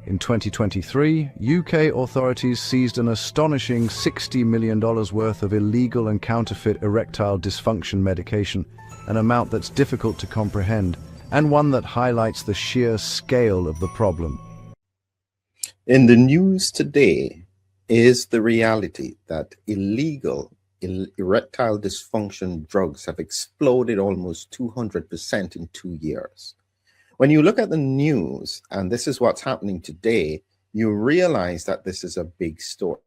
In 2023, UK authorities seized an astonishing $60 million worth of illegal and counterfeit erectile dysfunction medication, an amount that's difficult to comprehend, and one that highlights the sheer scale of the problem. In the news today is the reality that illegal erectile dysfunction drugs have exploded almost 200% in 2 years. When you look at the news, and this is what's happening today, you realize that this is a big story.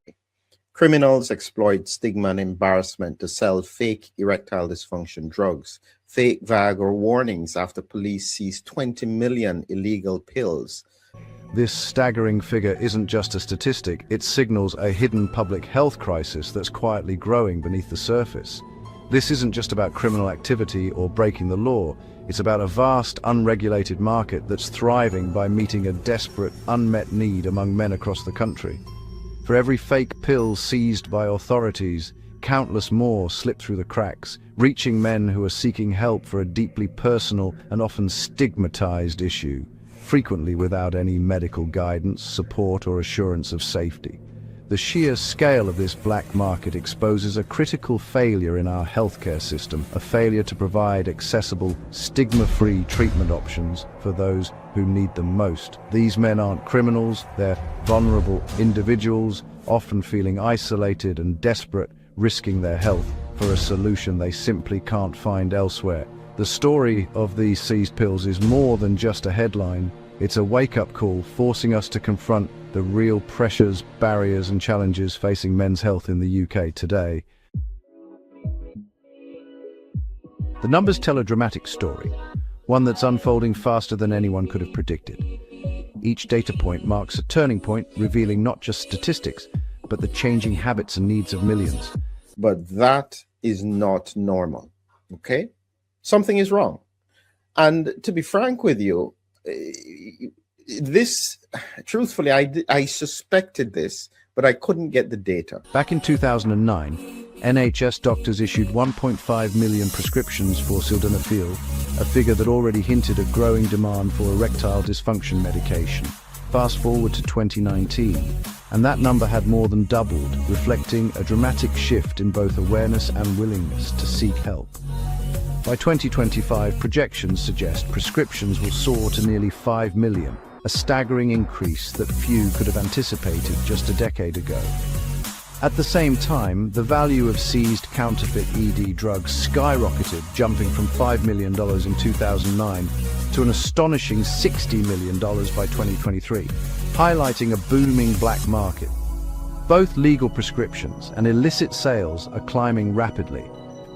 Criminals exploit stigma and embarrassment to sell fake erectile dysfunction drugs, fake Viagra warnings after police seized 20 million illegal pills. This staggering figure isn't just a statistic, it signals a hidden public health crisis that's quietly growing beneath the surface. This isn't just about criminal activity or breaking the law, it's about a vast, unregulated market that's thriving by meeting a desperate, unmet need among men across the country. For every fake pill seized by authorities, countless more slip through the cracks, reaching men who are seeking help for a deeply personal and often stigmatized issue, frequently without any medical guidance, support, or assurance of safety. The sheer scale of this black market exposes a critical failure in our healthcare system, a failure to provide accessible, stigma-free treatment options for those who need them most. These men aren't criminals, they're vulnerable individuals, often feeling isolated and desperate, risking their health for a solution they simply can't find elsewhere. The story of these seized pills is more than just a headline. It's a wake-up call forcing us to confront the real pressures, barriers and challenges facing men's health in the UK today. The numbers tell a dramatic story, one that's unfolding faster than anyone could have predicted. Each data point marks a turning point, revealing not just statistics, but the changing habits and needs of millions. But that is not normal, okay? Something is wrong. And to be frank with you, this, truthfully, I suspected this, but I couldn't get the data. Back in 2009, NHS doctors issued 1.5 million prescriptions for sildenafil, a figure that already hinted at growing demand for erectile dysfunction medication. Fast forward to 2019, and that number had more than doubled, reflecting a dramatic shift in both awareness and willingness to seek help. By 2025, projections suggest prescriptions will soar to nearly 5 million, a staggering increase that few could have anticipated just a decade ago. At the same time, the value of seized counterfeit ED drugs skyrocketed, jumping from $5 million in 2009 to an astonishing $60 million by 2023, highlighting a booming black market. Both legal prescriptions and illicit sales are climbing rapidly.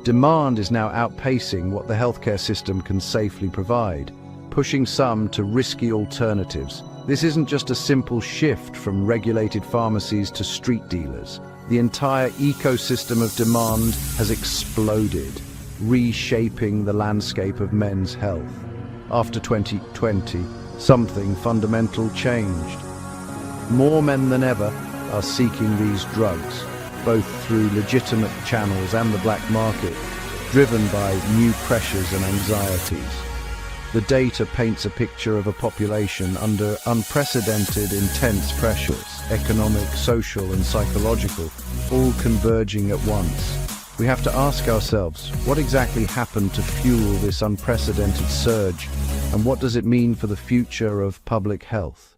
Demand is now outpacing what the healthcare system can safely provide, pushing some to risky alternatives. This isn't just a simple shift from regulated pharmacies to street dealers. The entire ecosystem of demand has exploded, reshaping the landscape of men's health. After 2020, something fundamental changed. More men than ever are seeking these drugs, both through legitimate channels and the black market, driven by new pressures and anxieties. The data paints a picture of a population under unprecedented intense pressures, economic, social and psychological, all converging at once. We have to ask ourselves, what exactly happened to fuel this unprecedented surge, and what does it mean for the future of public health?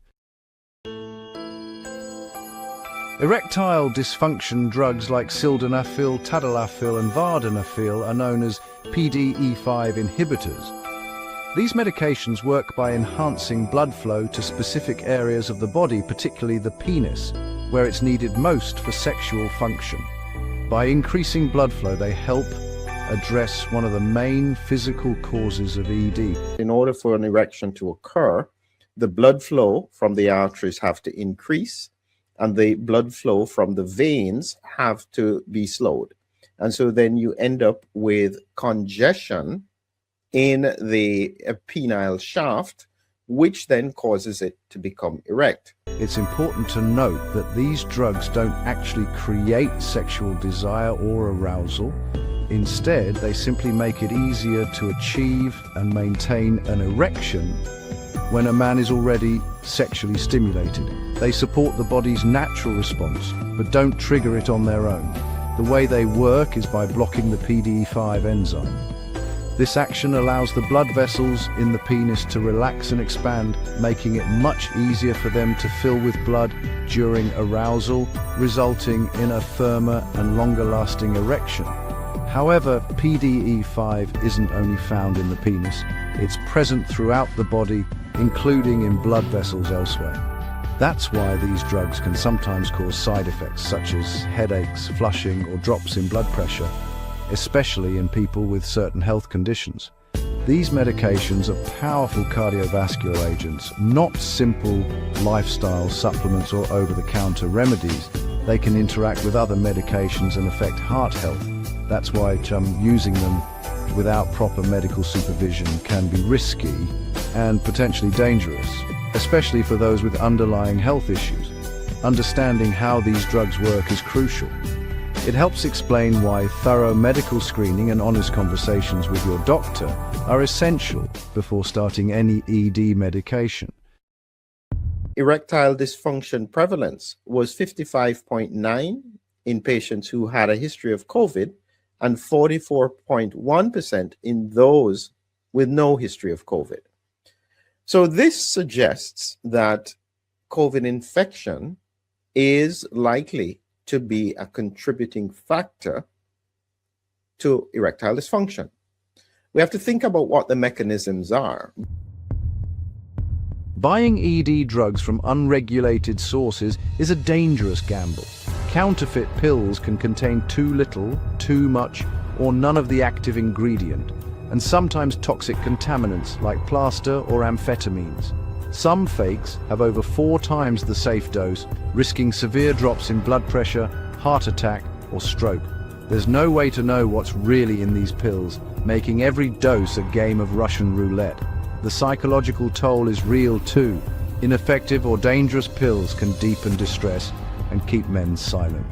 Erectile dysfunction drugs like sildenafil, tadalafil and vardenafil are known as PDE5 inhibitors. These medications work by enhancing blood flow to specific areas of the body, particularly the penis, where it's needed most for sexual function. By increasing blood flow, they help address one of the main physical causes of ED. In order for an erection to occur, the blood flow from the arteries have to increase, and the blood flow from the veins have to be slowed. And so then you end up with congestion in the penile shaft, which then causes it to become erect. It's important to note that these drugs don't actually create sexual desire or arousal. Instead, they simply make it easier to achieve and maintain an erection when a man is already sexually stimulated. They support the body's natural response, but don't trigger it on their own. The way they work is by blocking the PDE5 enzyme. This action allows the blood vessels in the penis to relax and expand, making it much easier for them to fill with blood during arousal, resulting in a firmer and longer-lasting erection. However, PDE5 isn't only found in the penis, it's present throughout the body, including in blood vessels elsewhere. That's why these drugs can sometimes cause side effects such as headaches, flushing, or drops in blood pressure, especially in people with certain health conditions. These medications are powerful cardiovascular agents, not simple lifestyle supplements or over-the-counter remedies. They can interact with other medications and affect heart health. That's why using them without proper medical supervision can be risky and potentially dangerous, especially for those with underlying health issues. Understanding how these drugs work is crucial. It helps explain why thorough medical screening and honest conversations with your doctor are essential before starting any ED medication. Erectile dysfunction prevalence was 55.9 in patients who had a history of COVID and 44.1% in those with no history of COVID. So this suggests that COVID infection is likely to be a contributing factor to erectile dysfunction. We have to think about what the mechanisms are. Buying ED drugs from unregulated sources is a dangerous gamble. Counterfeit pills can contain too little, too much, or none of the active ingredient, and sometimes toxic contaminants like plaster or amphetamines. Some fakes have over 4 times the safe dose, risking severe drops in blood pressure, heart attack, or stroke. There's no way to know what's really in these pills, making every dose a game of Russian roulette. The psychological toll is real too. Ineffective or dangerous pills can deepen distress and keep men silent.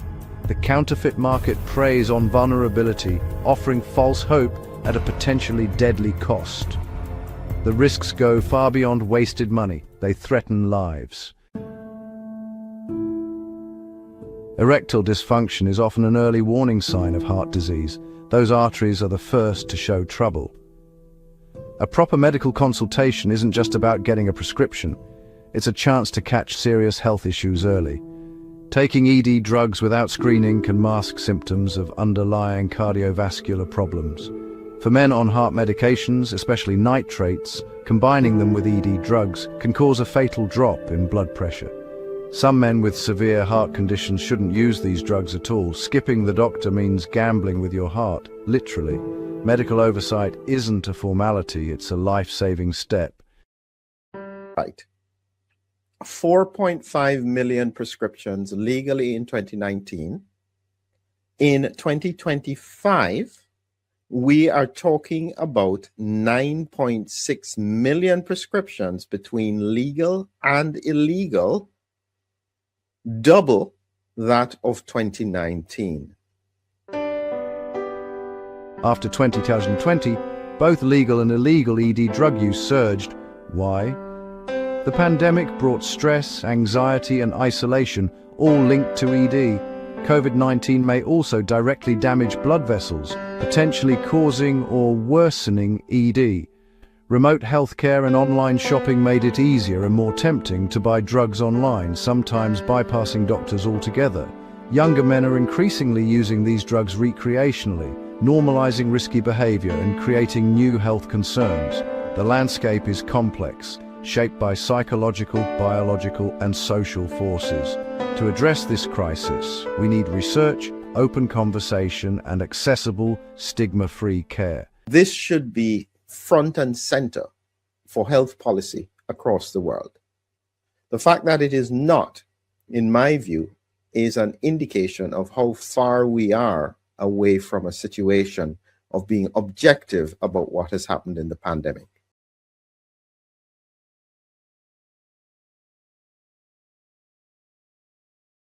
The counterfeit market preys on vulnerability, offering false hope at a potentially deadly cost. The risks go far beyond wasted money. They threaten lives. Erectile dysfunction is often an early warning sign of heart disease. Those arteries are the first to show trouble. A proper medical consultation isn't just about getting a prescription. It's a chance to catch serious health issues early. Taking ED drugs without screening can mask symptoms of underlying cardiovascular problems. For men on heart medications, especially nitrates, combining them with ED drugs can cause a fatal drop in blood pressure. Some men with severe heart conditions shouldn't use these drugs at all. Skipping the doctor means gambling with your heart, literally. Medical oversight isn't a formality, it's a life-saving step. Right. 4.5 million prescriptions legally in 2019. In 2025, we are talking about 9.6 million prescriptions between legal and illegal, double that of 2019. After 2020, both legal and illegal ED drug use surged. Why? The pandemic brought stress, anxiety, and isolation, all linked to ED. COVID-19 may also directly damage blood vessels, potentially causing or worsening ED. Remote healthcare and online shopping made it easier and more tempting to buy drugs online, sometimes bypassing doctors altogether. Younger men are increasingly using these drugs recreationally, normalizing risky behavior and creating new health concerns. The landscape is complex, shaped by psychological, biological, and social forces. To address this crisis, we need research, open conversation, and accessible, stigma-free care. This should be front and center for health policy across the world. The fact that it is not, in my view, is an indication of how far we are away from a situation of being objective about what has happened in the pandemic.